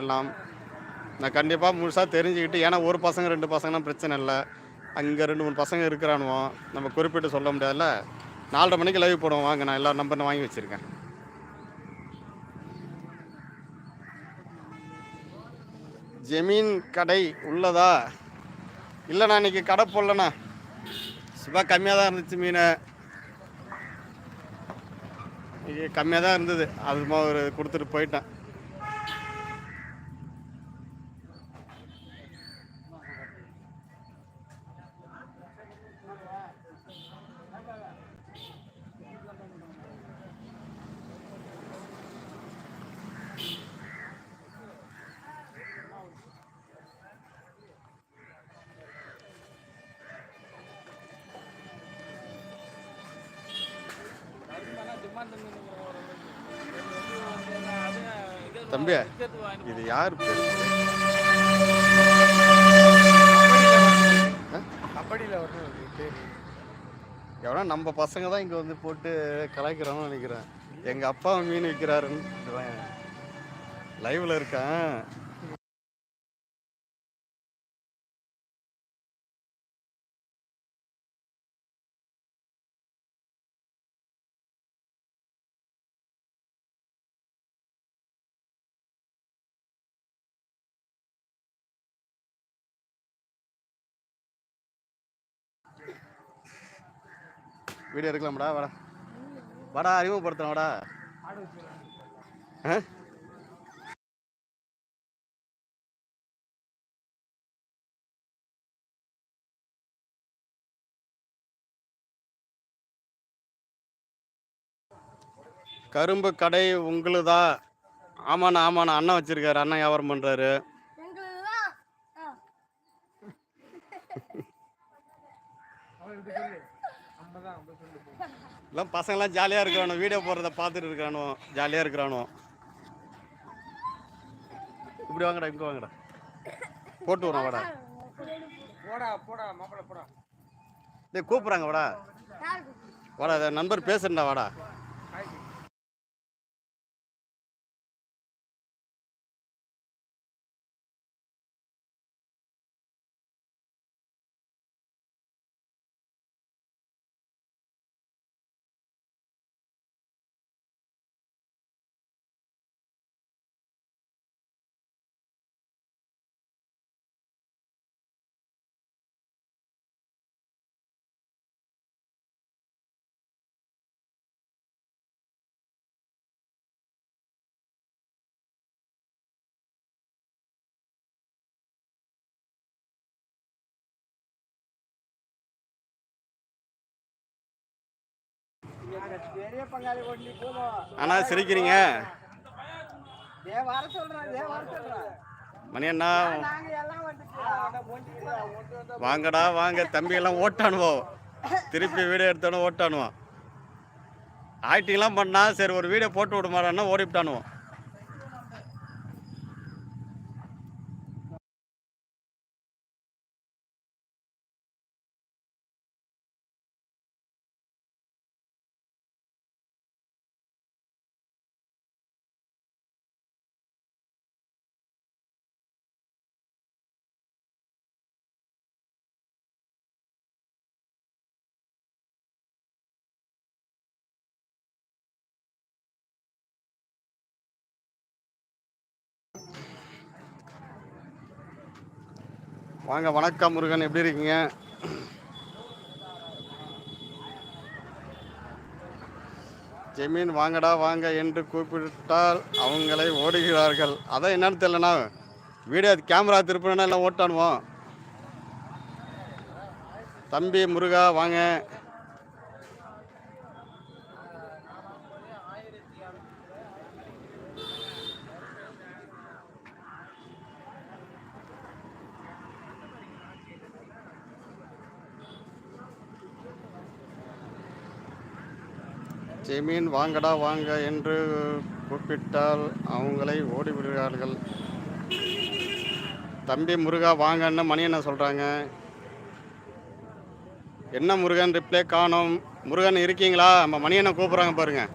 பண்ணலாம். நான் கண்டிப்பாக முழுசாக தெரிஞ்சுக்கிட்டு, ஏன்னா ஒரு பசங்க 2 பசங்கன்னா பிரச்சனை இல்லை. அங்கே 2 3 பசங்க இருக்கிறானுவோம், நம்ம குறிப்பிட்டு சொல்ல முடியாதுல்ல. 4:30 மணிக்கு லைவ் போடுவோம் வாங்க, நான் எல்லா நம்பரும் வாங்கி வச்சுருக்கேன். ஜமீன் கடை உள்ளதா? இல்லைண்ணா, இன்றைக்கி கடை போடலண்ணா. சும்மா கம்மியாக தான் இருந்துச்சு மீன், இன்றைக்கி கம்மியாக தான் இருந்தது. அது ஒரு கொடுத்துட்டு போயிட்டேன். தம்பி, இது யார் பேர்? எவனா நம்ம பசங்க தான் இங்கே வந்து போட்டு கலாய்க்கிறான்னு நினைக்கிறேன். எங்கள் அப்பா மீன் விற்கிறாருன்னு லைவில் இருக்கேன். வீடியோ எடுக்கலாம்டா, வாடா வாடா, அறிமுகப்படுத்துறேன் வாடா. கரும்பு கடை உங்களுதா? ஆமாண்ணா ஆமாண்ணா, அண்ணன் வச்சிருக்காரு, அண்ணன் வியாபாரம் பண்றாரு. எல்லாம் பசங்களாம் ஜாலியாக இருக்கிறானோ, வீடியோ போடுறத பார்த்துட்டு இருக்கிறானோ, ஜாலியாக இருக்கிறானோ. இப்படி வாங்கடா, இங்கே வாங்கடா, போட்டு விட்றோம் வாடா. டேய் கூப்பிட்றாங்க வாடா வாடா, நண்பர் பேசுறா வாடா. அண்ணா சிரிக்கிறீங்க? மணி அண்ணா வாங்கடா வாங்க. தம்பி எல்லாம் ஓட்டானுவோம், திருப்பி வீடியோ எடுத்தானோ ஓட்டானுவோம். ஆக்டிங்லாம் பண்ணா சரி ஒரு வீடியோ போட்டு விட மாட்டான்னா ஓடிவிட்டானுவோம். வாங்க, வணக்கம் முருகன், எப்படி இருக்கீங்க? ஜமீன் வாங்கடா வாங்க என்று கூப்பிட்டால் அவங்களை ஓடுகிறார்கள். அதான் என்னன்னு தெரியலண்ணா, வீடியோ கேமரா திருப்பினா எல்லாம் ஓட்டானுவோம். தம்பி முருகா வாங்க. ஜமீன் வாங்கடா வாங்க என்று கூப்பிட்டால் அவங்களை ஓடிவிடுகிறார்கள். தம்பி முருகா வாங்கன்னு மணி என்ன சொல்கிறாங்க. என்ன முருகன் ரிப்ளே காணோம். முருகன் இருக்கீங்களா? நம்ம மணி என்ன கூப்பிட்றாங்க பாருங்கள்.